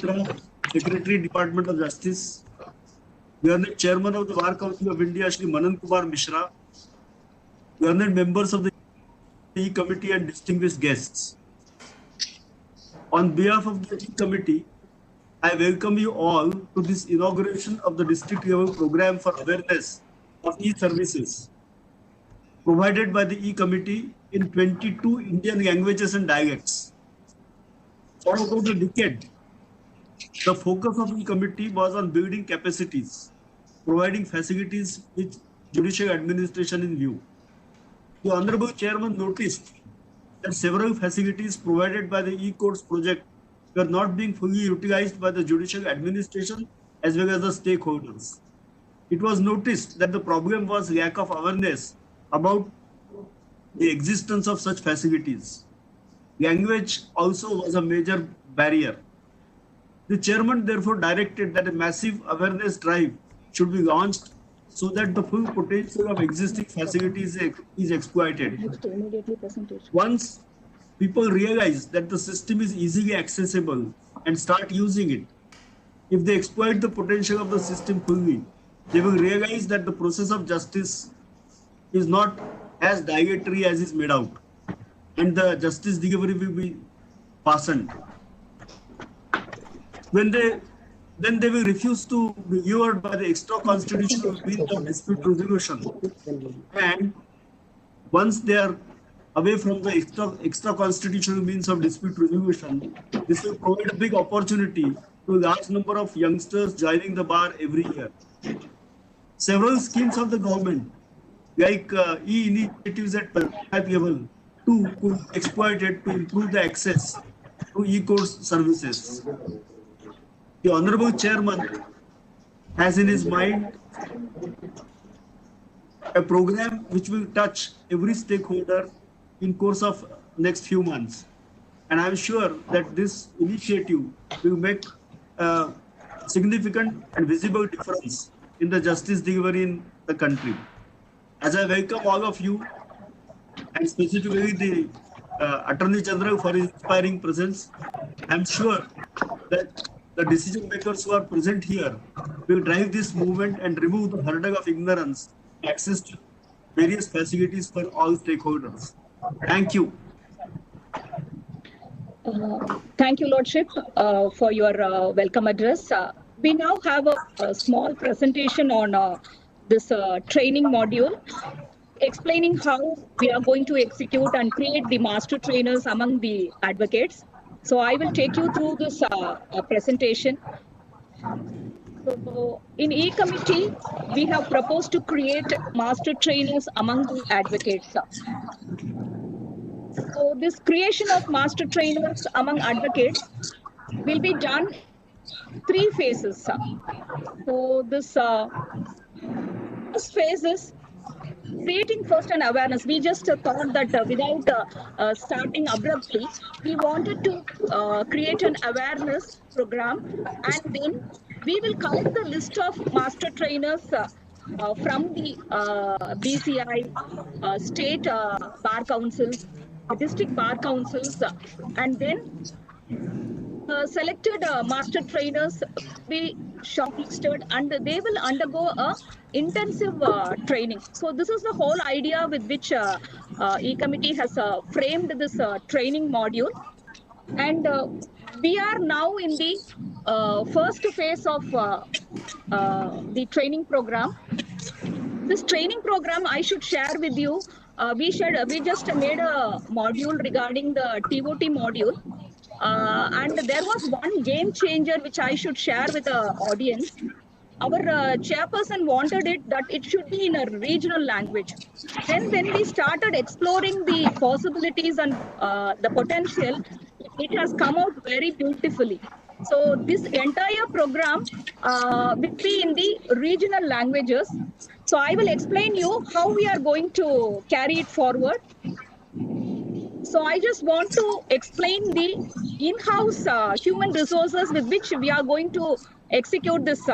Mitra, Secretary, Department of Justice. Learned Chairman of the Bar Council of India, Shri Manan Kumar Mishra. Learned members of the E-Committee and distinguished guests. On behalf of the E-Committee, I welcome you all to this inauguration of the district level program for awareness of e-services provided by the E-Committee in 22 Indian languages and dialects. For about a decade, the focus of the E-Committee was on building capacities, providing facilities with judicial administration in view. The Honorable Chairman noticed that several facilities provided by the e-courts project were not being fully utilized by the judicial administration as well as the stakeholders. It was noticed that the problem was lack of awareness about the existence of such facilities. Language also was a major barrier. The chairman therefore directed that a massive awareness drive should be launched so that the full potential of existing facilities is exploited. Once people realize that the system is easily accessible and start using it, if they exploit the potential of the system fully, they will realize that the process of justice is not as dilatory as is made out, and the justice delivery will be fastened. Then they will refuse to be lured by the extra-constitutional means of dispute resolution. And once they are away from the extra-constitutional means of dispute resolution, this will provide a big opportunity to a large number of youngsters joining the bar every year. Several schemes of the government, like e-initiatives at panchayat level, too, could be exploited to improve the access to e-courts services. The Honorable Chairman has in his mind a program which will touch every stakeholder in course of next few months. And I'm sure that this initiative will make a significant and visible difference in the justice delivery in the country. As I welcome all of you, and specifically the Attorney General for his inspiring presence, I'm sure that the decision makers who are present here will drive this movement and remove the hurdle of ignorance, access to various facilities for all stakeholders. Thank you. Thank you, Lordship, for your welcome address. We now have a small presentation on this training module, explaining how we are going to execute and create the master trainers among the advocates. So I will take you through this presentation. So in E-Committee, we have proposed to create master trainers among the advocates. So this creation of master trainers among advocates will be done 3 phases. So this first phase is creating first an awareness. We just thought that without starting abruptly, we wanted to create an awareness program, and then we will collect the list of master trainers from the BCI, state bar councils, district bar councils, and then selected master trainers be shortlisted, and they will undergo a intensive training. So this is the whole idea with which E-Committee has framed this training module, and we are now in the first phase of the training program. This training program, I should share with you, we just made a module regarding the TOT module. And there was one game changer which I should share with the audience. Our chairperson wanted it that it should be in a regional language. Then when we started exploring the possibilities and the potential, it has come out very beautifully. So this entire program will be in the regional languages. So I will explain you how we are going to carry it forward. So I just want to explain the in-house human resources with which we are going to execute this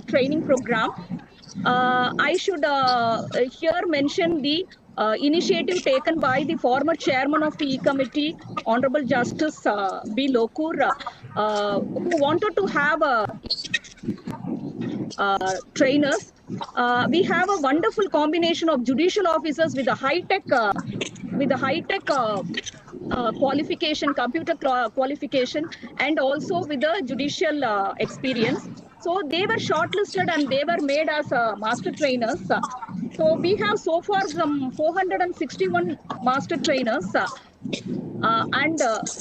training program. I should here mention the initiative taken by the former chairman of the E-Committee, Honorable Justice B. Lokur, who wanted to have trainers. We have a wonderful combination of judicial officers with a high-tech qualification, qualification, and also with the judicial experience. So they were shortlisted and they were made as master trainers. So we have so far some 461 master trainers.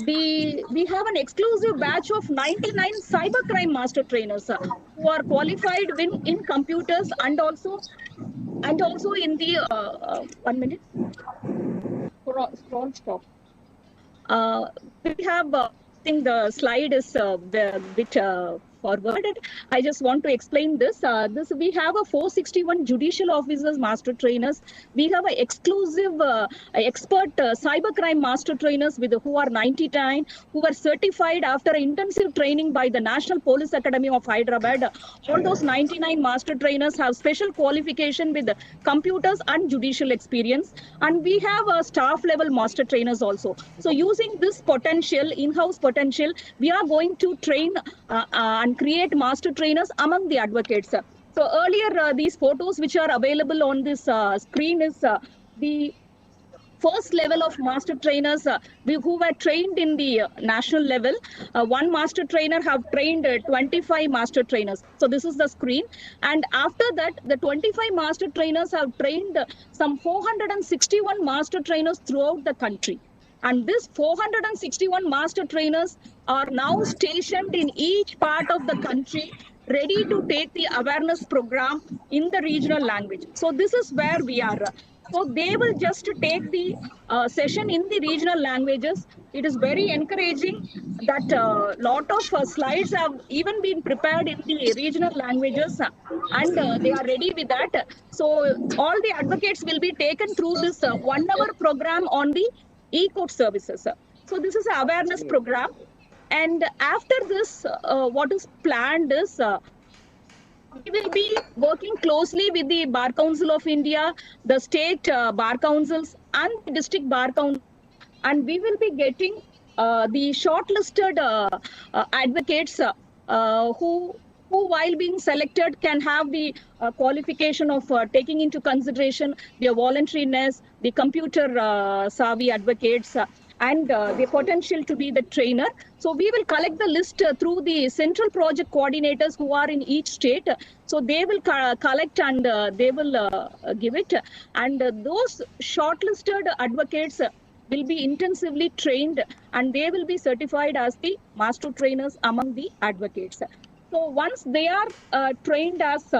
We have an exclusive batch of 99 cybercrime master trainers who are qualified in computers and also in the 1 minute. Scroll stop. We have, I think the slide is a bit forwarded. I just want to explain this. We have a 461 judicial officers master trainers. We have a exclusive expert cybercrime master trainers who are 99, who were certified after intensive training by the National Police Academy of Hyderabad. All those 99 master trainers have special qualification with computers and judicial experience. And we have staff level master trainers also. So using this potential, in-house potential, we are going to train and create master trainers among the advocates. So earlier, these photos which are available on this screen is the first level of master trainers who were trained in the national level. One master trainer have trained 25 master trainers. So this is the screen. And after that, the 25 master trainers have trained some 461 master trainers throughout the country. And this 461 master trainers are now stationed in each part of the country, ready to take the awareness program in the regional language. So this is where we are. So they will just take the session in the regional languages. It is very encouraging that a lot of slides have even been prepared in the regional languages and they are ready with that. So all the advocates will be taken through this 1 hour program on the e-court services. So this is an awareness program. And after this, what is planned is we will be working closely with the Bar Council of India, the state bar councils and the district bar council, and we will be getting the shortlisted advocates who while being selected can have the qualification of taking into consideration their voluntariness, the computer savvy advocates, and the potential to be the trainer. So we will collect the list through the central project coordinators who are in each state. So they will collect and they will give it. And those shortlisted advocates will be intensively trained and they will be certified as the master trainers among the advocates. So once they are trained as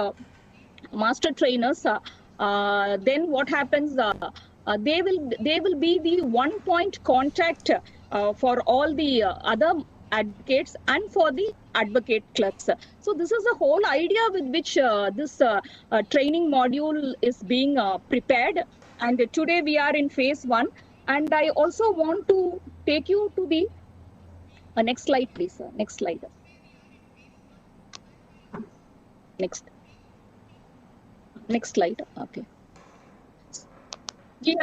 master trainers, then what happens? They will be the one point contact for all the other advocates and for the advocate clerks. So this is the whole idea with which this training module is being prepared. And today we are in phase 1. And I also want to take you to the next slide, please. Next slide. Next slide. Okay.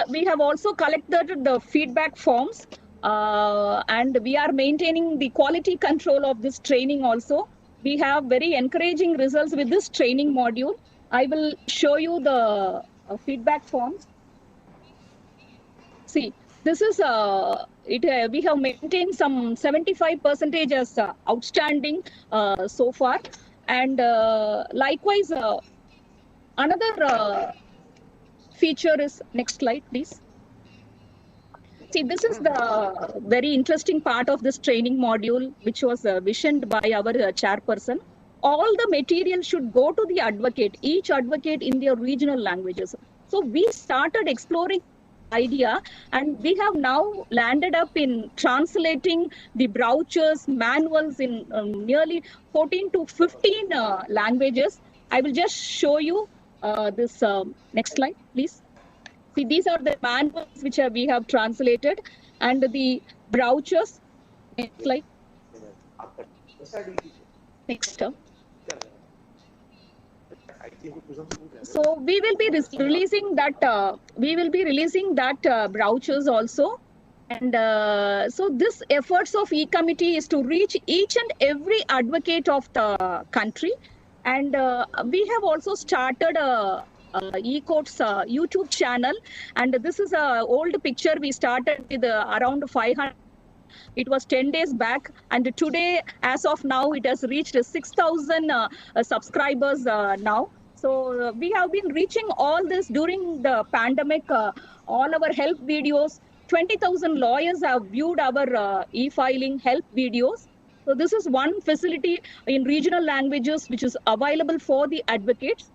We have also collected the feedback forms and we are maintaining the quality control of this training also. We have very encouraging results with this training module. I will show you the feedback forms. See, this is we have maintained some 75% as outstanding so far. And likewise, another feature is, next slide, please. See, this is the very interesting part of this training module, which was visioned by our chairperson. All the material should go to the advocate, each advocate in their regional languages. So we started exploring idea and we have now landed up in translating the brochures, manuals in nearly 14 to 15 languages. I will just show you this next slide, please. See, these are the manuals which we have translated and the brochures. Next slide. So we will be releasing that. Brochures also. And so this efforts of e-committee is to reach each and every advocate of the country. And we have also started a e-courts YouTube channel. And this is a old picture. We started with around 500. It was 10 days back. And today, as of now, it has reached 6,000 subscribers now. So we have been reaching all this during the pandemic, all our help videos. 20,000 lawyers have viewed our e-filing help videos. So this is one facility in regional languages which is available for the advocates.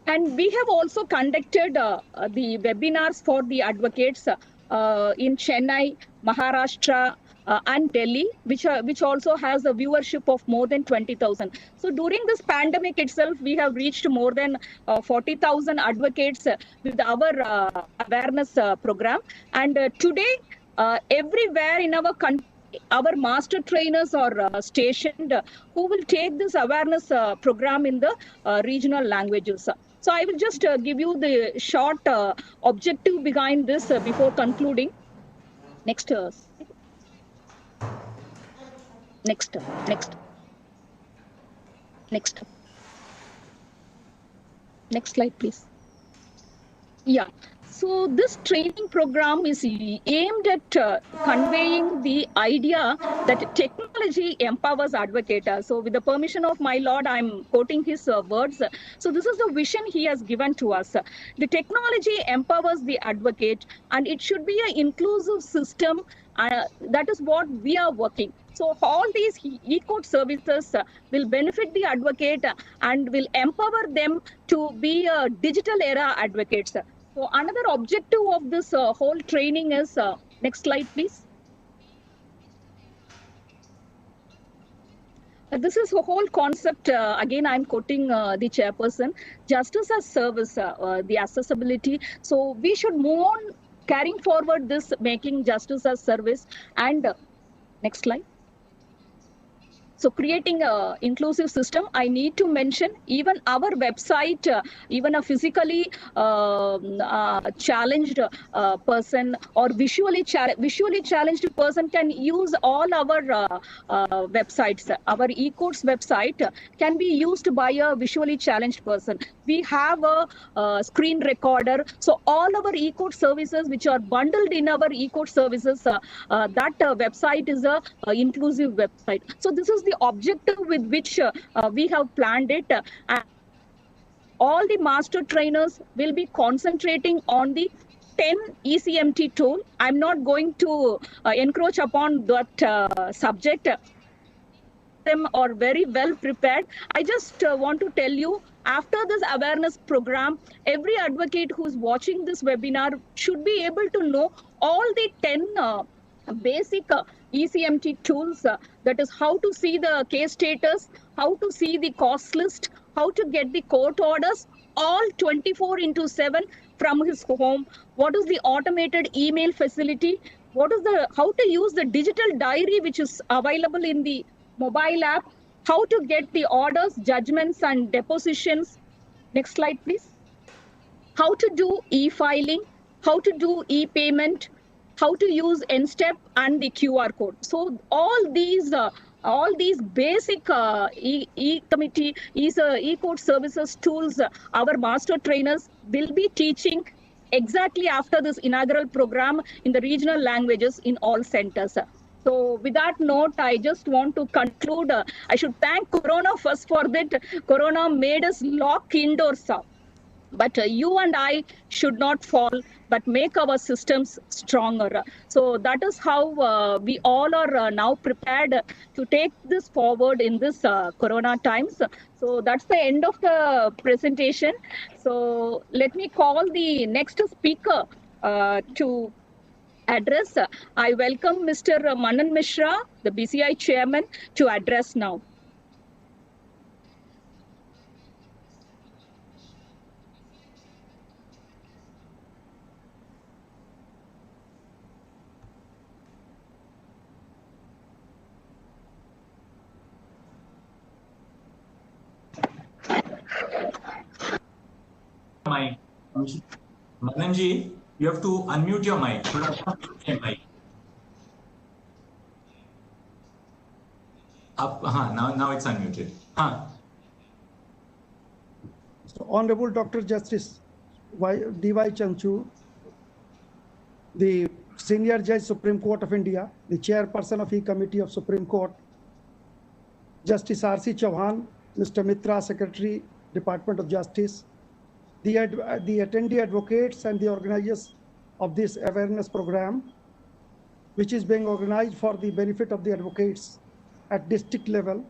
And we have also conducted the webinars for the advocates in Chennai, Maharashtra, and Delhi, which also has a viewership of more than 20,000. So during this pandemic itself, we have reached more than 40,000 advocates with our awareness program. And today, everywhere in our country, our master trainers are stationed who will take this awareness program in the regional languages. So I will just give you the short objective behind this before concluding. Next, next, next, next, next slide, please. Yeah. So this training program is aimed at conveying the idea that technology empowers advocate. So with the permission of my Lord, I'm quoting his words. So this is the vision he has given to us. The technology empowers the advocate, and it should be an inclusive system. That is what we are working. So all these e-court services will benefit the advocate and will empower them to be digital era advocates. So another objective of this whole training is, next slide, please. This is a whole concept. Again, I'm quoting the chairperson, justice as service, the accessibility. So we should move on carrying forward this, making justice as service. And next slide. So creating an inclusive system, I need to mention even our website, even a physically challenged person or visually challenged person can use all our websites. Our e-courts website can be used by a visually challenged person. We have a screen recorder. So all our e-court services which are bundled in our e-court services, that website is a inclusive website. So this is the objective with which we have planned it. And all the master trainers will be concentrating on the 10 ECMT tool. I'm not going to encroach upon that subject. Them are very well prepared. I just want to tell you, after this awareness program, every advocate who's watching this webinar should be able to know all the 10 basic ECMT tools. That is how to see the case status, how to see the cost list, how to get the court orders, all 24/7 from his home. What is the automated email facility? What is how to use the digital diary which is available in the mobile app, how to get the orders, judgments, and depositions. Next slide, please. How to do e-filing, how to do e-payment, how to use NSTEP and the QR code. So all these basic e-committee, e-court services tools, our master trainers will be teaching exactly after this inaugural program in the regional languages in all centers. So with that note, I just want to conclude. I should thank Corona first for that. Corona made us lock indoors. But you and I should not fall, but make our systems stronger. So that is how we all are now prepared to take this forward in this Corona times. So that's the end of the presentation. So let me call the next speaker to address. I welcome Mr. Manan Mishra, the BCI chairman, to address now. Mananji, you have to unmute your mic. थोड़ा सा mute your mic. Up, now it's unmuted. So, Honorable Dr. Justice D.Y. Chanchur, the Senior Judge, Supreme Court of India, the Chairperson of E-Committee of Supreme Court, Justice R.C. Chauhan, Mr. Mitra, Secretary, Department of Justice, the attendee advocates and the organizers of this awareness program, which is being organized for the benefit of the advocates at district level.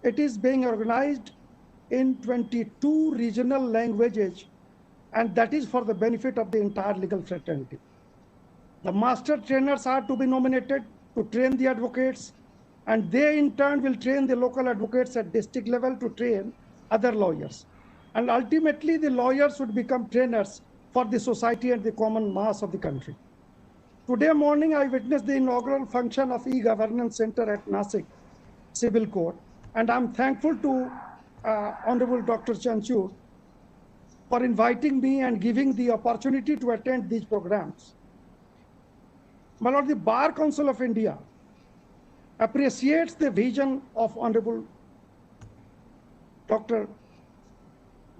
It is being organized in 22 regional languages, and that is for the benefit of the entire legal fraternity. The master trainers are to be nominated to train the advocates, and they in turn will train the local advocates at district level to train other lawyers. And ultimately, the lawyers would become trainers for the society and the common mass of the country. Today morning, I witnessed the inaugural function of E-Governance Center at Nasik Civil Court, and I'm thankful to Honorable Dr. Chanchur for inviting me and giving the opportunity to attend these programs. My Lord, the Bar Council of India appreciates the vision of Honorable Dr.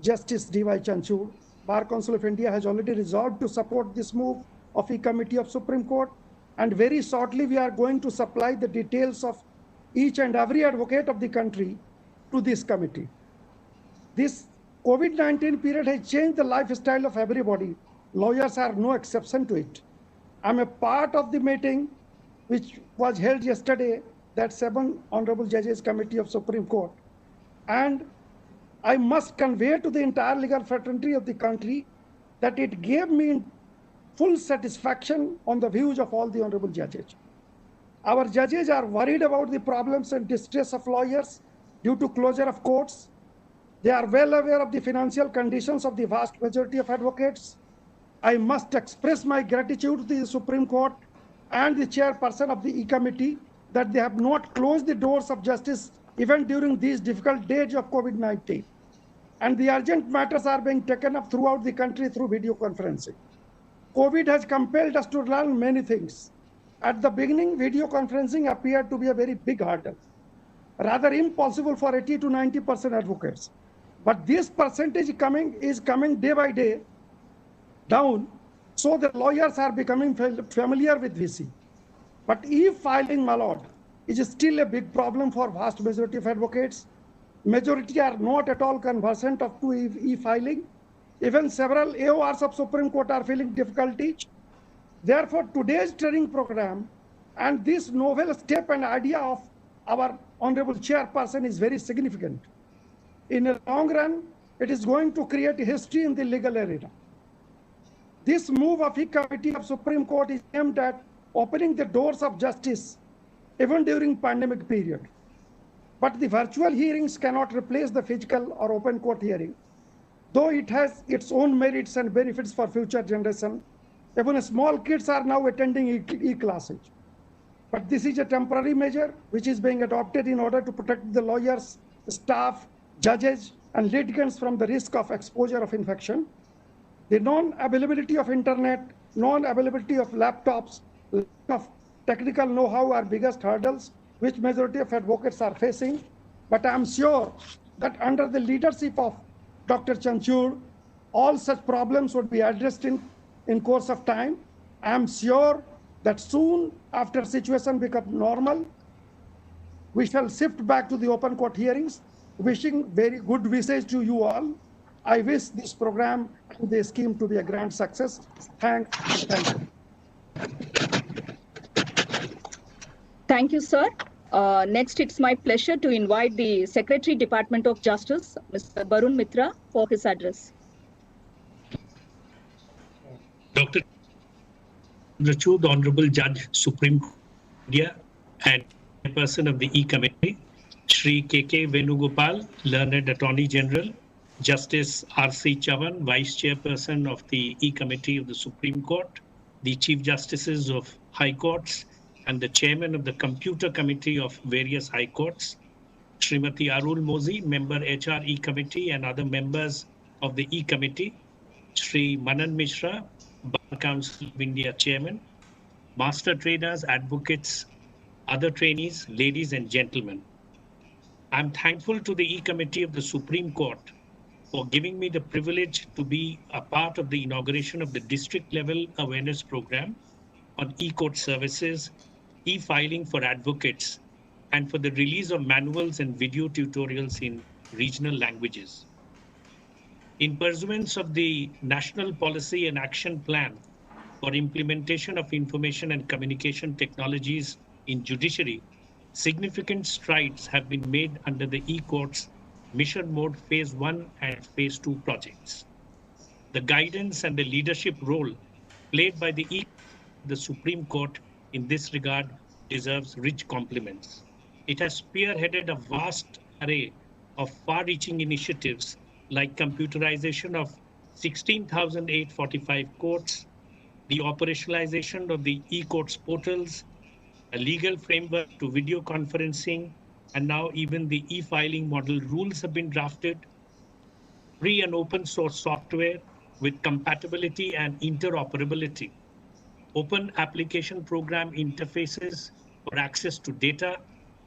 Justice D.Y. Chanchur. Bar Council of India has already resolved to support this move of E-Committee of Supreme Court, and very shortly we are going to supply the details of each and every advocate of the country to this committee. This COVID-19 period has changed the lifestyle of everybody. Lawyers are no exception to it. I'm a part of the meeting which was held yesterday, that 7 Honorable Judges Committee of Supreme Court. And I must convey to the entire legal fraternity of the country that it gave me full satisfaction on the views of all the honorable judges. Our judges are worried about the problems and distress of lawyers due to closure of courts. They are well aware of the financial conditions of the vast majority of advocates. I must express my gratitude to the Supreme Court and the chairperson of the E-Committee that they have not closed the doors of justice even during these difficult days of COVID-19. And the urgent matters are being taken up throughout the country through video conferencing. COVID has compelled us to learn many things. At the beginning, video conferencing appeared to be a very big hurdle, rather impossible for 80 to 90% advocates. But this percentage is coming day by day down, so the lawyers are becoming familiar with VC. But e-filing, my lord, is still a big problem for vast majority of advocates. Majority are not at all conversant of e-filing. Even several AORs of Supreme Court are feeling difficulty. Therefore, today's training program and this novel step and idea of our honorable chairperson is very significant. In the long run, it is going to create a history in the legal arena. This move of E-Committee of Supreme Court is aimed at opening the doors of justice even during pandemic period. But the virtual hearings cannot replace the physical or open court hearing. Though it has its own merits and benefits for future generation, even small kids are now attending e-classes. But this is a temporary measure which is being adopted in order to protect the lawyers, staff, judges, and litigants from the risk of exposure of infection. The non-availability of internet, non-availability of laptops, lack of technical know-how are biggest hurdles which majority of advocates are facing. But I am sure that under the leadership of Dr. Chanchur, all such problems would be addressed in course of time. I am sure that soon after situation becomes normal, we shall shift back to the open court hearings. Wishing very good wishes to you all. I wish this program and the scheme to be a grand success. Thank you. Thank you, sir. Next, it's my pleasure to invite the Secretary, Department of Justice, Mr. Barun Mitra, for his address. Dr. Chanchur, the Honorable Judge, Supreme Court of India, and person of the E-Committee, Shri K.K. Venugopal, Learned Attorney General, Justice R.C. Chauhan, Vice Chairperson of the E-Committee of the Supreme Court, the Chief Justices of High Courts, and the Chairman of the Computer Committee of various High Courts, Srimati Arul Mozi, Member HR E-Committee, and other members of the E-Committee, Shri Manan Mishra, Bar Council of India Chairman, Master Trainers, Advocates, other trainees, ladies and gentlemen. I'm thankful to the E-Committee of the Supreme Court for giving me the privilege to be a part of the inauguration of the district level awareness program on e-court services, e-filing for advocates, and for the release of manuals and video tutorials in regional languages. In pursuance of the National Policy and Action Plan for implementation of information and communication technologies in judiciary, significant strides have been made under the e-courts Mission Mode Phase 1 and Phase 2 projects. The guidance and the leadership role played by the Supreme Court in this regard deserves rich compliments. It has spearheaded a vast array of far-reaching initiatives like computerization of 16,845 courts, the operationalization of the e-courts portals, a legal framework to video conferencing, and now even the e-filing model rules have been drafted, free and open source software with compatibility and interoperability, open application program interfaces for access to data,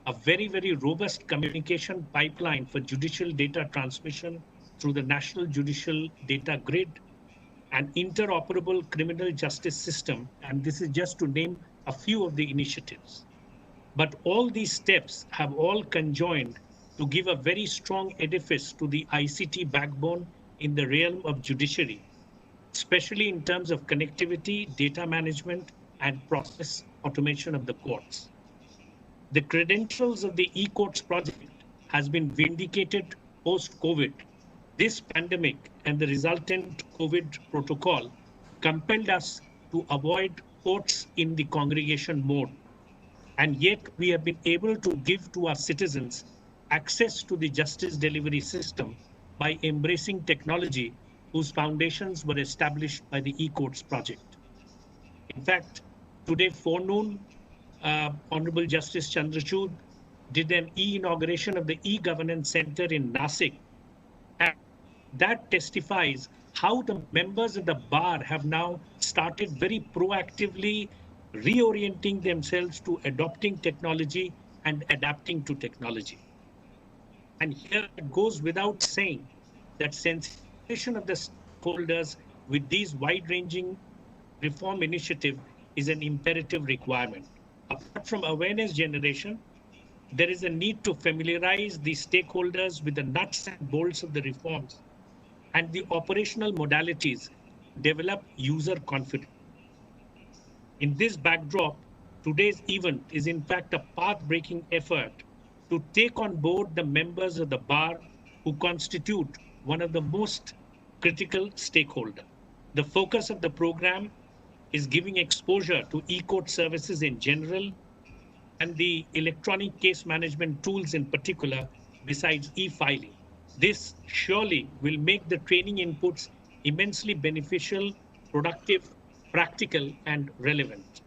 a very, very robust communication pipeline for judicial data transmission through the National Judicial Data Grid, an interoperable criminal justice system, and this is just to name a few of the initiatives. But all these steps have all conjoined to give a very strong edifice to the ICT backbone in the realm of judiciary, especially in terms of connectivity, data management, and process automation of the courts. The credentials of the e-courts project has been vindicated post-COVID. This pandemic and the resultant COVID protocol compelled us to avoid courts in the congregation mode. And yet we have been able to give to our citizens access to the justice delivery system by embracing technology whose foundations were established by the e-courts project. In fact, today forenoon, Honorable Justice Chandrachud did an e-inauguration of the e-governance center in Nasik. And that testifies how the members of the bar have now started very proactively reorienting themselves to adopting technology and adapting to technology. And here it goes without saying that sensitization of the stakeholders with these wide-ranging reform initiative is an imperative requirement. Apart from awareness generation, there is a need to familiarize the stakeholders with the nuts and bolts of the reforms and the operational modalities, develop user confidence. In this backdrop, today's event is in fact a path-breaking effort to take on board the members of the bar who constitute one of the most critical stakeholders. The focus of the program is giving exposure to e-court services in general and the electronic case management tools in particular, besides e-filing. This surely will make the training inputs immensely beneficial, productive, practical, and relevant.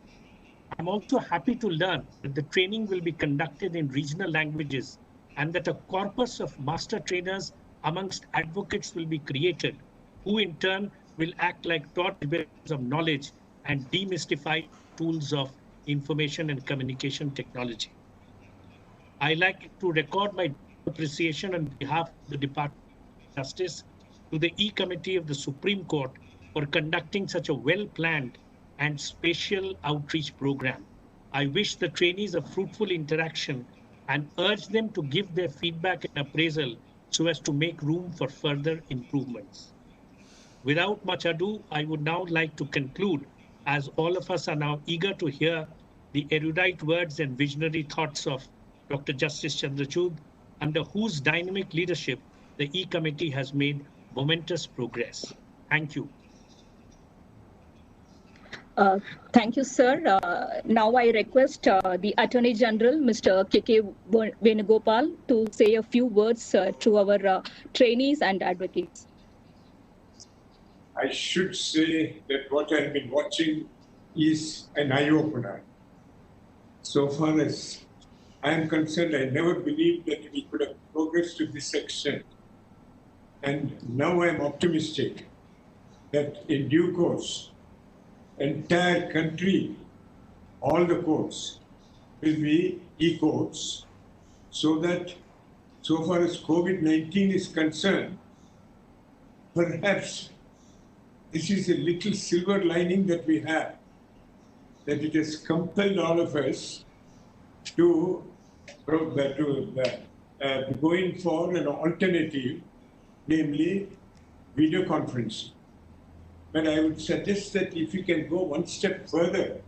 I'm also happy to learn that the training will be conducted in regional languages and that a corpus of master trainers amongst advocates will be created, who in turn will act like torchbearers of knowledge and demystify tools of information and communication technology. I like to record my appreciation on behalf of the Department of Justice to the E-Committee of the Supreme Court for conducting such a well-planned and spatial outreach program. I wish the trainees a fruitful interaction and urge them to give their feedback and appraisal so as to make room for further improvements. Without much ado, I would now like to conclude, as all of us are now eager to hear the erudite words and visionary thoughts of Dr. Justice Chandrachud, under whose dynamic leadership the E-Committee has made momentous progress. Thank you. Thank you, sir. Now I request the Attorney General, Mr. K.K. Venugopal, to say a few words to our trainees and advocates. I should say that what I've been watching is an eye-opener. So far as I am concerned, I never believed that we could have progressed to this extent. And now I'm optimistic that in due course, entire country, all the courts will be e-courts, so that so far as COVID-19 is concerned, perhaps this is a little silver lining that we have, that it has compelled all of us to go in for an alternative, namely video conferencing. But I would suggest that if you can go one step further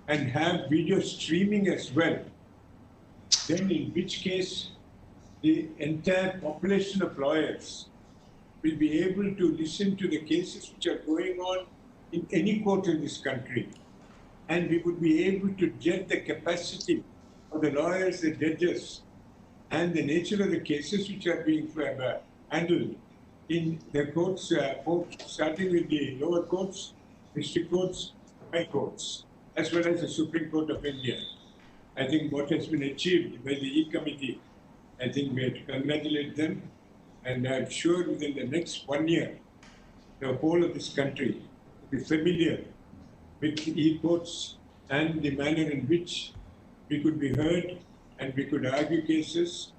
and have video streaming as well, then in which case the entire population of lawyers will be able to listen to the cases which are going on in any court in this country. And we would be able to get the capacity of the lawyers, the judges, and the nature of the cases which are being handled in the courts, starting with the lower courts, district courts, high courts, as well as the Supreme Court of India. I think what has been achieved by the E-Committee, I think we have to congratulate them. And I'm sure within the next 1 year, the whole of this country will be familiar with e-courts and the manner in which we could be heard and we could argue cases,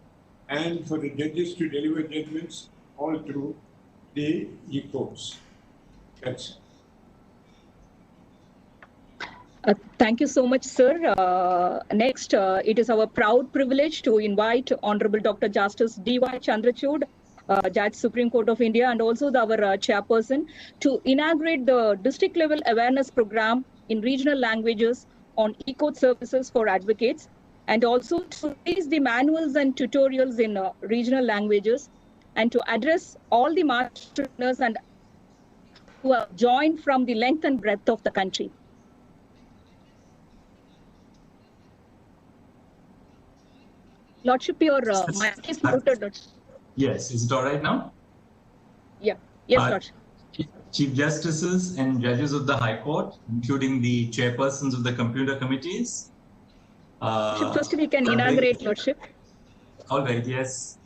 and for the judges to deliver judgments all through the e-courts. That's it. Thank you so much, sir. Next, it is our proud privilege to invite Honorable Dr. Justice D.Y. Chandrachud, Judge, Supreme Court of India, and also our chairperson, to inaugurate the district level awareness program in regional languages on e-court services for advocates, and also to release the manuals and tutorials in regional languages, and to address all the master trainers and who have joined from the length and breadth of the country. Lordship, your mic is muted. Yes, is it all right now? Yeah. Yes, Lordship. Chief Justices and judges of the High Court, including the chairpersons of the computer committees. First, we can inaugurate, Lordship. All right, yes.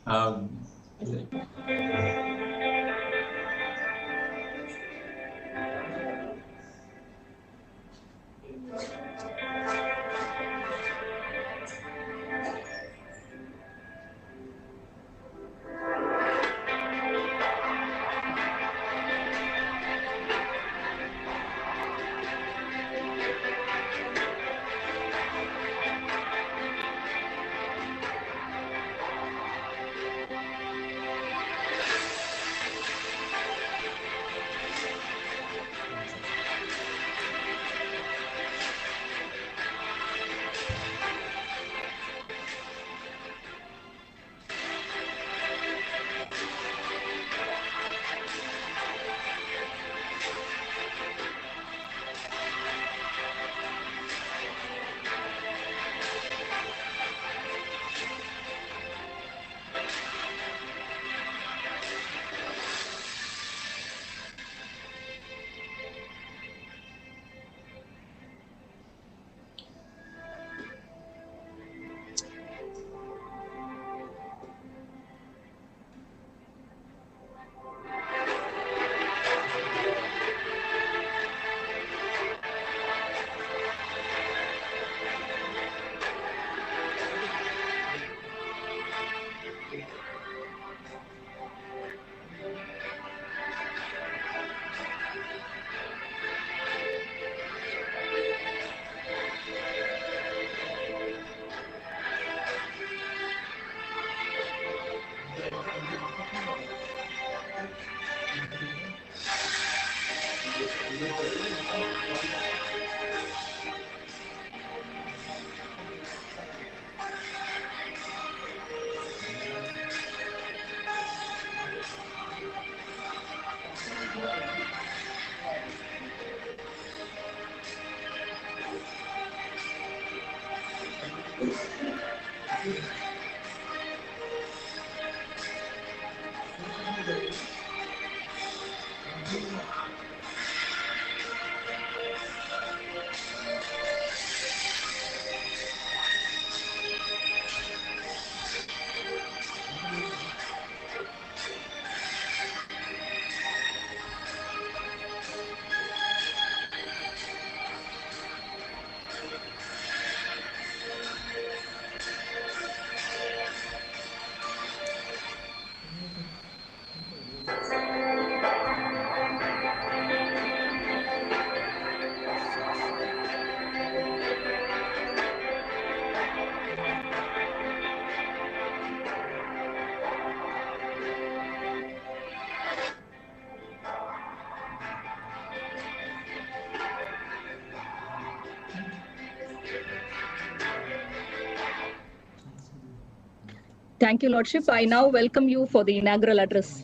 Thank you, Lordship. I now welcome you for the inaugural address.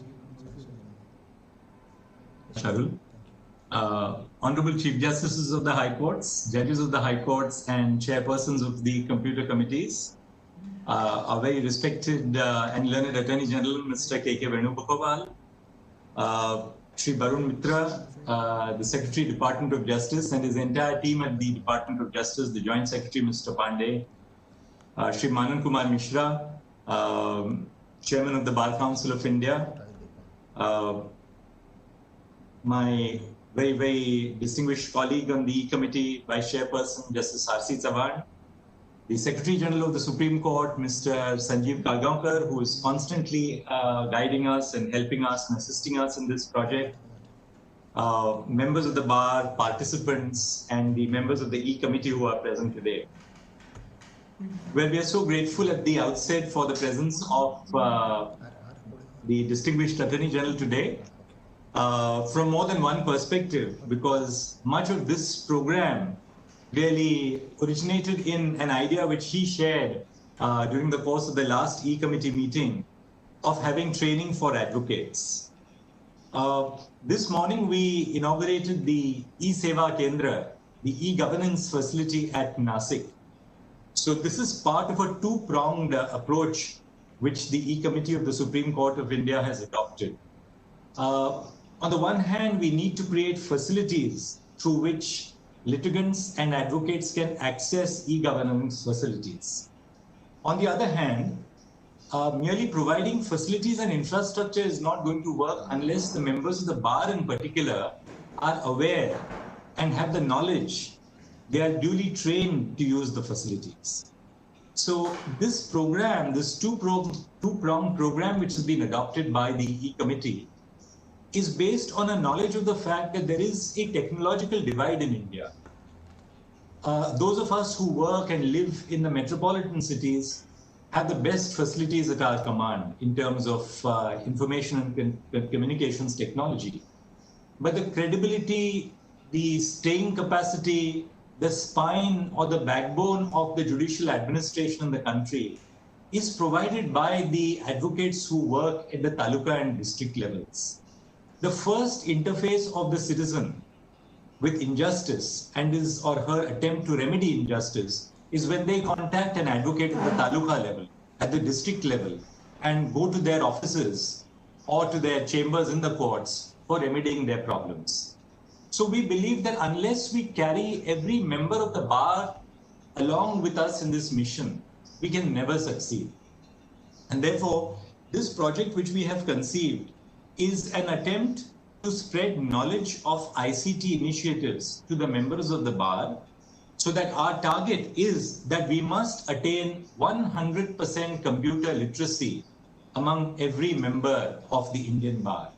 Sharul. Honorable Chief Justices of the High Courts, Judges of the High Courts, and Chairpersons of the Computer Committees, our very respected and learned Attorney General, Mr. K.K. Venugopal, Shri Barun Mitra, the Secretary, Department of Justice, and his entire team at the Department of Justice, the Joint Secretary, Mr. Pandey, Shri Manan Kumar Mishra, Chairman of the Bar Council of India, my very, very distinguished colleague on the E-Committee, Vice Chairperson, Justice R.C. Chavan, the Secretary General of the Supreme Court, Mr. Sanjeev Kalgaonkar, who is constantly guiding us and helping us and assisting us in this project, members of the bar, participants, and the members of the E-Committee who are present today. Well, we are so grateful at the outset for the presence of the distinguished Attorney General today. From more than one perspective, because much of this program really originated in an idea which he shared during the course of the last E-Committee meeting of having training for advocates. This morning we inaugurated the E-Seva Kendra, the e-governance facility at Nasik. So this is part of a two-pronged approach which the E-Committee of the Supreme Court of India has adopted. On the one hand, we need to create facilities through which litigants and advocates can access e-governance facilities. On the other hand, merely providing facilities and infrastructure is not going to work unless the members of the bar in particular are aware and have the knowledge. They are duly trained to use the facilities. So this program, this two-pronged program which has been adopted by the E-Committee, is based on a knowledge of the fact that there is a technological divide in India. Those of us who work and live in the metropolitan cities have the best facilities at our command in terms of information and communications technology. But the credibility, the staying capacity, the spine or the backbone of the judicial administration in the country is provided by the advocates who work at the taluka and district levels. The first interface of the citizen with injustice and his or her attempt to remedy injustice is when they contact an advocate at the taluka level, at the district level, and go to their offices or to their chambers in the courts for remedying their problems. So we believe that unless we carry every member of the bar along with us in this mission, we can never succeed. And therefore, this project which we have conceived is an attempt to spread knowledge of ICT initiatives to the members of the bar, so that our target is that we must attain 100% computer literacy among every member of the Indian bar.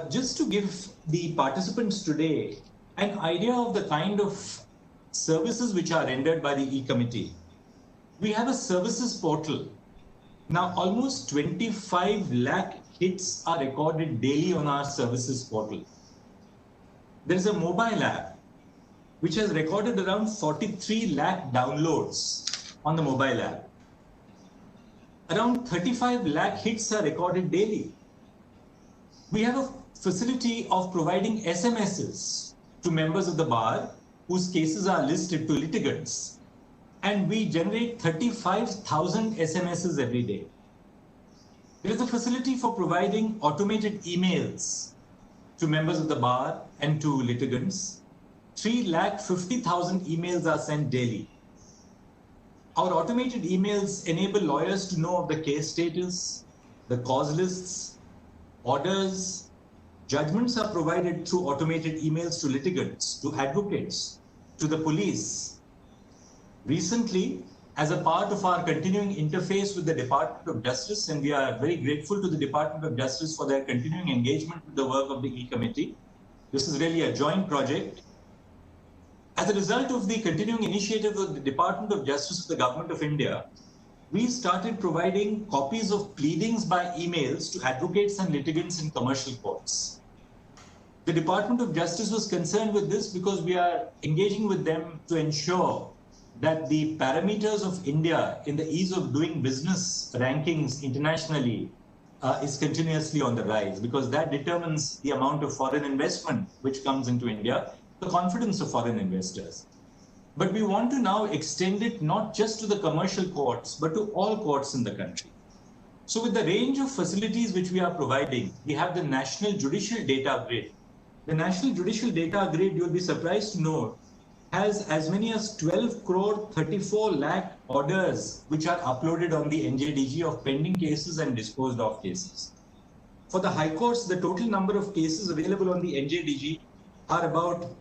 Just to give the participants today an idea of the kind of services which are rendered by the E-Committee, we have a services portal. Now, almost 25 lakh hits are recorded daily on our services portal. There is a mobile app which has recorded around 43 lakh downloads on the mobile app. Around 35 lakh hits are recorded daily. We have a facility of providing SMSs to members of the bar whose cases are listed to litigants. And we generate 35,000 SMSs every day. There is a facility for providing automated emails to members of the bar and to litigants. 350,000 emails are sent daily. Our automated emails enable lawyers to know of the case status, the cause lists, orders. Judgments are provided through automated emails to litigants, to advocates, to the police. Recently, as a part of our continuing interface with the Department of Justice, and we are very grateful to the Department of Justice for their continuing engagement with the work of the E-Committee. This is really a joint project. As a result of the continuing initiative of the Department of Justice of the Government of India, we started providing copies of pleadings by emails to advocates and litigants in commercial courts. The Department of Justice was concerned with this because we are engaging with them to ensure that the parameters of India in the ease of doing business rankings internationally is continuously on the rise, because that determines the amount of foreign investment which comes into India, the confidence of foreign investors. But we want to now extend it not just to the commercial courts, but to all courts in the country. So with the range of facilities which we are providing, we have the National Judicial Data Grid. The National Judicial Data Grid, you'll be surprised to know, has as many as 12 crore 34 lakh orders which are uploaded on the NJDG of pending cases and disposed of cases. For the High Courts, the total number of cases available on the NJDG are about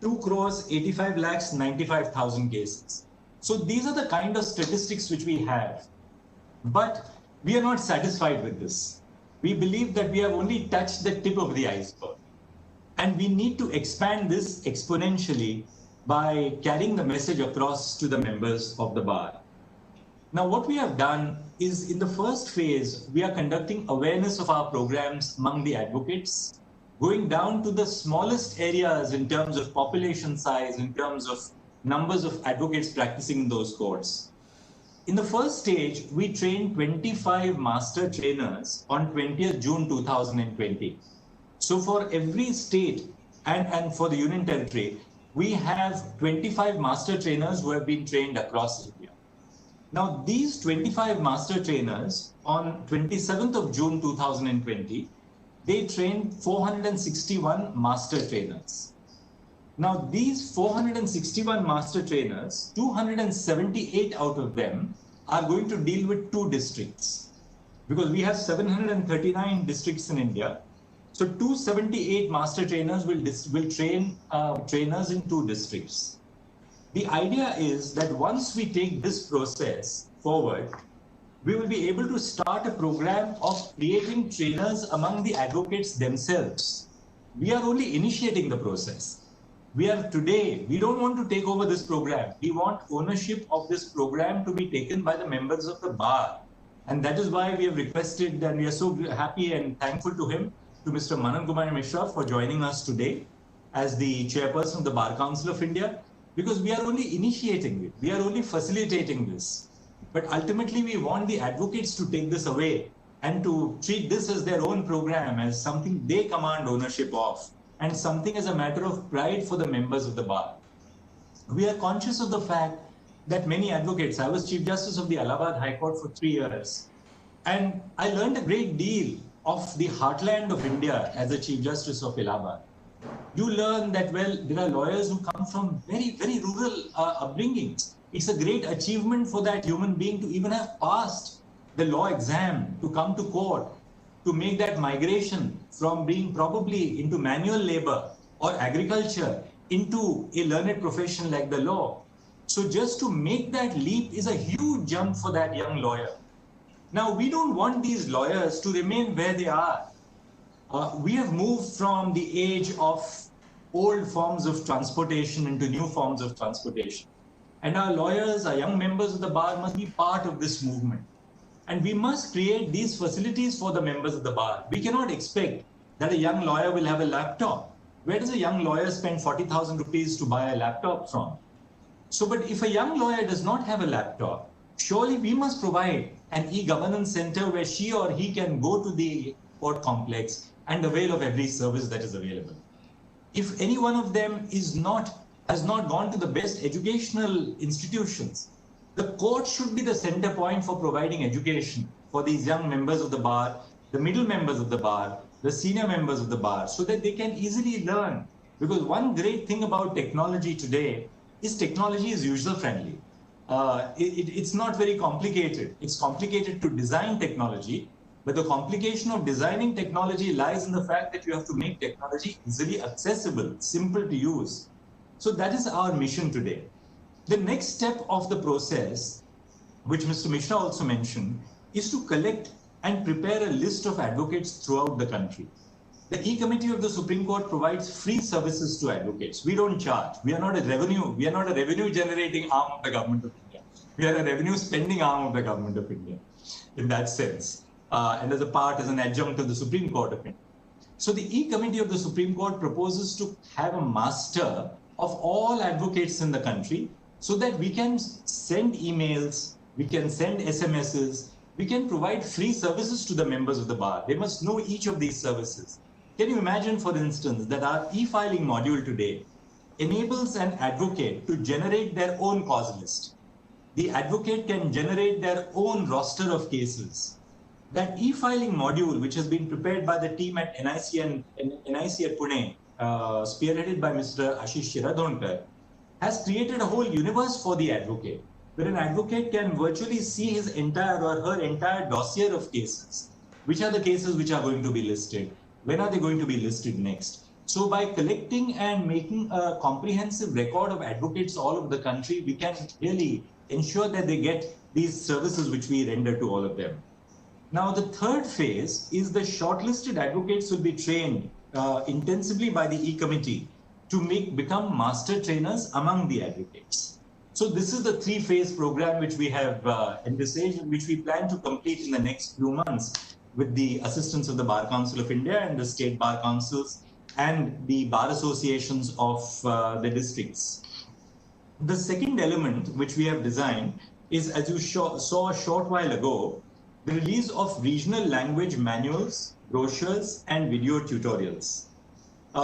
2 crores 85 lakhs 95,000 cases. So these are the kind of statistics which we have. But we are not satisfied with this. We believe that we have only touched the tip of the iceberg. And we need to expand this exponentially by carrying the message across to the members of the bar. Now, what we have done is, in the first phase, we are conducting awareness of our programs among the advocates, going down to the smallest areas in terms of population size, in terms of numbers of advocates practicing in those courts. In the first stage, we trained 25 master trainers on 20th June 2020. So for every state and for the Union Territory, we have 25 master trainers who have been trained across India. Now, these 25 master trainers on 27th of June 2020, they trained 461 master trainers. Now, these 461 master trainers, 278 out of them are going to deal with 2 districts, because we have 739 districts in India. So 278 master trainers will train trainers in 2 districts. The idea is that once we take this process forward, we will be able to start a program of creating trainers among the advocates themselves. We are only initiating the process. We don't want to take over this program. We want ownership of this program to be taken by the members of the bar. And that is why we have requested, and we are so happy and thankful to him, to Mr. Manan Kumar Mishra, for joining us today as the chairperson of the Bar Council of India, because we are only initiating it. We are only facilitating this. But ultimately, we want the advocates to take this away and to treat this as their own program, as something they command ownership of, and something as a matter of pride for the members of the bar. We are conscious of the fact that many advocates, I was Chief Justice of the Allahabad High Court for 3 years, and I learned a great deal of the heartland of India as a Chief Justice of Allahabad. You learn that, well, there are lawyers who come from very, very rural upbringings. It's a great achievement for that human being to even have passed the law exam, to come to court, to make that migration from being probably into manual labor or agriculture into a learned profession like the law. So just to make that leap is a huge jump for that young lawyer. Now, we don't want these lawyers to remain where they are. We have moved from the age of old forms of transportation into new forms of transportation. And our lawyers, our young members of the bar must be part of this movement. And we must create these facilities for the members of the bar. We cannot expect that a young lawyer will have a laptop. Where does a young lawyer spend 40,000 rupees to buy a laptop from? So, but if a young lawyer does not have a laptop, surely we must provide an e-governance center where she or he can go to the court complex and avail of every service that is available. If any one of them has not gone to the best educational institutions, the court should be the center point for providing education for these young members of the bar, the middle members of the bar, the senior members of the bar, so that they can easily learn. Because one great thing about technology today is technology is user-friendly. It's not very complicated. It's complicated to design technology, but the complication of designing technology lies in the fact that you have to make technology easily accessible, simple to use. So that is our mission today. The next step of the process, which Mr. Mishra also mentioned, is to collect and prepare a list of advocates throughout the country. The E-Committee of the Supreme Court provides free services to advocates. We don't charge. We are not a revenue generating arm of the government of India. We are a revenue spending arm of the government of India in that sense. And as an adjunct of the Supreme Court of India. So the E-Committee of the Supreme Court proposes to have a master of all advocates in the country, so that we can send emails, we can send SMSs, we can provide free services to the members of the bar. They must know each of these services. Can you imagine, for instance, that our e-filing module today enables an advocate to generate their own cause list. The advocate can generate their own roster of cases. That e-filing module, which has been prepared by the team at NIC at Pune, spearheaded by Mr. Ashish Shiradhonkar, has created a whole universe for the advocate, where an advocate can virtually see his entire or her entire dossier of cases. Which are the cases which are going to be listed? When are they going to be listed next? So by collecting and making a comprehensive record of advocates all over the country, we can really ensure that they get these services which we render to all of them. Now, the third phase is the shortlisted advocates will be trained intensively by the e-committee to become master trainers among the advocates. So this is the three-phase program which we have envisaged, which we plan to complete in the next few months with the assistance of the Bar Council of India and the state bar councils and the bar associations of the districts. The second element which we have designed is, as you saw a short while ago, the release of regional language manuals, brochures, and video tutorials.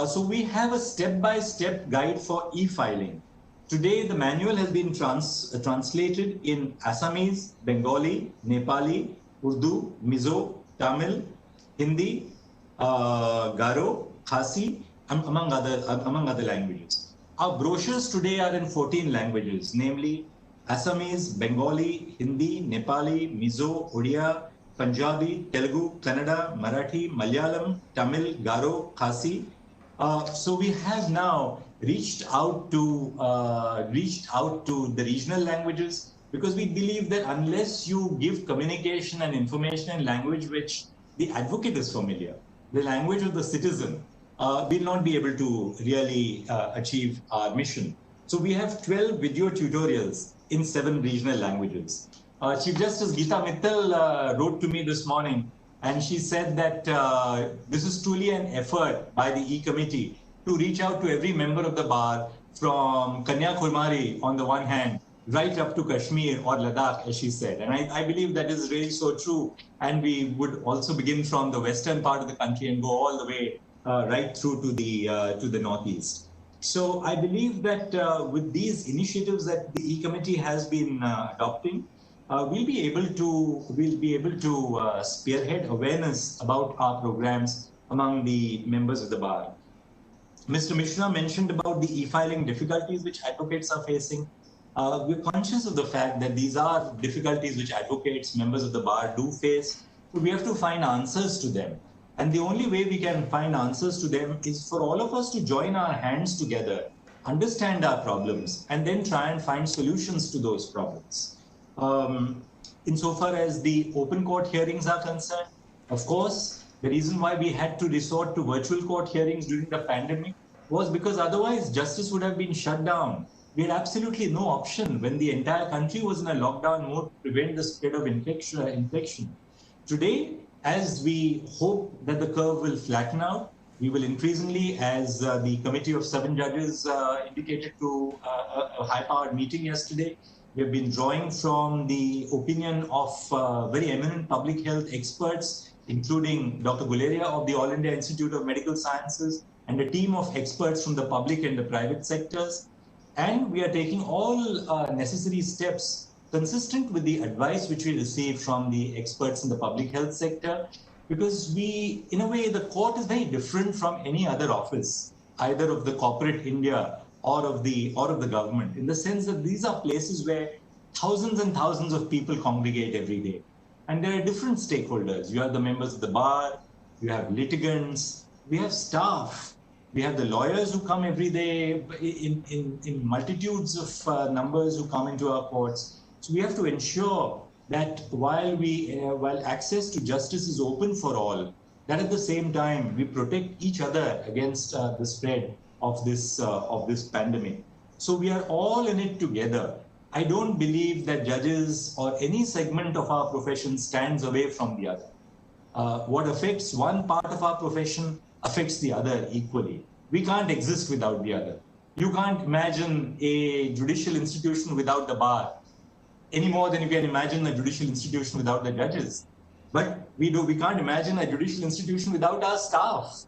So we have a step-by-step guide for e-filing. Today, the manual has been translated in Assamese, Bengali, Nepali, Urdu, Mizo, Tamil, Hindi, Garo, Khasi, among other languages. Our brochures today are in 14 languages, namely Assamese, Bengali, Hindi, Nepali, Mizo, Odia, Punjabi, Telugu, Kannada, Marathi, Malayalam, Tamil, Garo, Khasi. So we have now reached out to the regional languages, because we believe that unless you give communication and information in language which the advocate is familiar, the language of the citizen, we'll not be able to really achieve our mission. So we have 12 video tutorials in 7 regional languages. Chief Justice Geeta Mittal wrote to me this morning, and she said that this is truly an effort by the e-committee to reach out to every member of the bar, from Kanyakumari on the one hand, right up to Kashmir or Ladakh, as she said. And I believe that is really so true. And we would also begin from the western part of the country and go all the way right through to the northeast. So I believe that with these initiatives that the e-committee has been adopting, we'll be able to spearhead awareness about our programs among the members of the bar. Mr. Mishra mentioned about the e-filing difficulties which advocates are facing. We're conscious of the fact that these are difficulties which advocates, members of the bar do face. So we have to find answers to them. And the only way we can find answers to them is for all of us to join our hands together, understand our problems, and then try and find solutions to those problems. Insofar as the open court hearings are concerned, of course, the reason why we had to resort to virtual court hearings during the pandemic was because otherwise justice would have been shut down. We had absolutely no option when the entire country was in a lockdown mode to prevent the spread of infection. Today, as we hope that the curve will flatten out, we will increasingly, as the committee of 7 judges indicated to a high-powered meeting yesterday, we have been drawing from the opinion of very eminent public health experts, including Dr. Guleria of the All India Institute of Medical Sciences, and a team of experts from the public and the private sectors. And we are taking all necessary steps consistent with the advice which we receive from the experts in the public health sector, because we, in a way, the court is very different from any other office, either of the corporate India or of the government, in the sense that these are places where thousands and thousands of people congregate every day. And there are different stakeholders. You have the members of the bar, you have litigants, we have staff, we have the lawyers who come every day in multitudes of numbers who come into our courts. So we have to ensure that while access to justice is open for all, that at the same time we protect each other against the spread of this pandemic. So we are all in it together. I don't believe that judges or any segment of our profession stands away from the other. What affects one part of our profession affects the other equally. We can't exist without the other. You can't imagine a judicial institution without the bar, any more than you can imagine a judicial institution without the judges. But we can't imagine a judicial institution without our staff,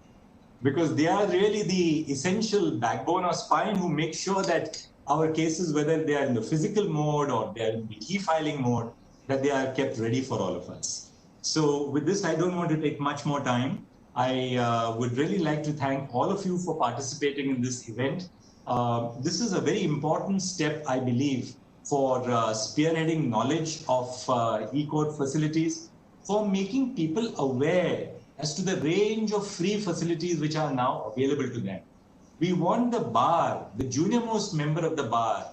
because they are really the essential backbone or spine who make sure that our cases, whether they are in the physical mode or they are in the e-filing mode, that they are kept ready for all of us. So with this, I don't want to take much more time. I would really like to thank all of you for participating in this event. This is a very important step, I believe, for spearheading knowledge of e-court facilities, for making people aware as to the range of free facilities which are now available to them. We want the bar, the junior-most member of the bar,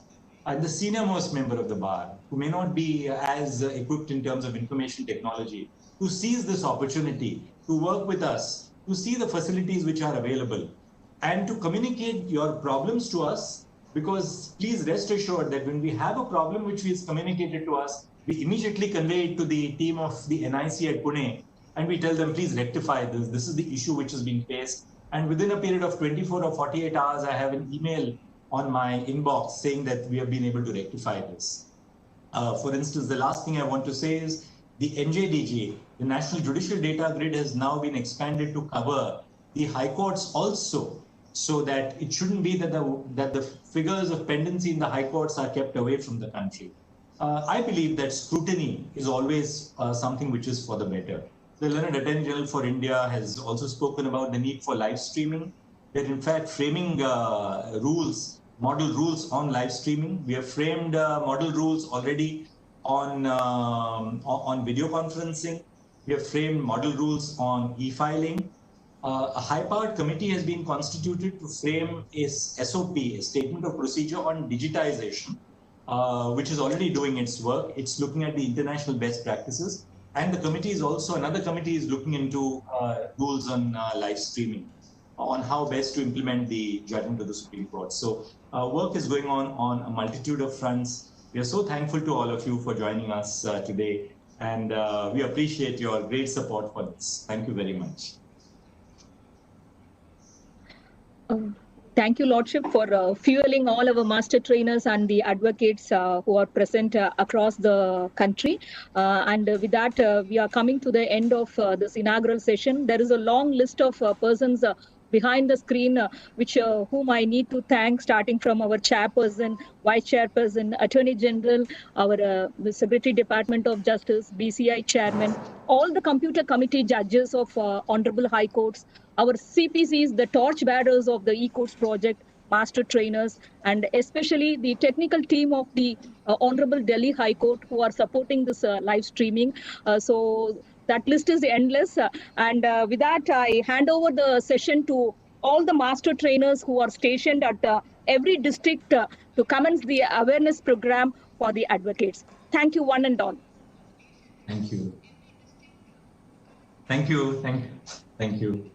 and the senior-most member of the bar, who may not be as equipped in terms of information technology, to seize this opportunity, to work with us, to see the facilities which are available, and to communicate your problems to us, because please rest assured that when we have a problem which is communicated to us, we immediately convey it to the team of the NIC at Pune, and we tell them, please rectify this. This is the issue which is being faced. And within a period of 24 or 48 hours, I have an email on my inbox saying that we have been able to rectify this. For instance, the last thing I want to say is the NJDG, the National Judicial Data Grid, has now been expanded to cover the high courts also, so that it shouldn't be that the figures of pendency in the high courts are kept away from the country. I believe that scrutiny is always something which is for the better. The Learned Attorney General for India has also spoken about the need for live streaming. They're in fact framing model rules on live streaming. We have framed model rules already on video conferencing. We have framed model rules on e-filing. A high-powered committee has been constituted to frame a SOP, a statement of procedure on digitization, which is already doing its work. It's looking at the international best practices. And the committee is also, another committee is looking into rules on live streaming, on how best to implement the judgment of the Supreme Court. So work is going on a multitude of fronts. We are so thankful to all of you for joining us today. And we appreciate your great support for this. Thank you very much. Thank you, Lordship, for fueling all our master trainers and the advocates who are present across the country. And with that, we are coming to the end of this inaugural session. There is a long list of persons behind the screen, whom I need to thank, starting from our chairperson, vice chairperson, attorney general, our the Secretary Department of Justice, BCI chairman, all the computer committee judges of honorable high courts, our CPCs, the torch bearers of the e-courts project, master trainers, and especially the technical team of the Honorable Delhi High Court who are supporting this live streaming. So that list is endless. And with that, I hand over the session to all the master trainers who are stationed at every district to commence the awareness program for the advocates. Thank you, one and all. Thank you. Thank you. Thank you.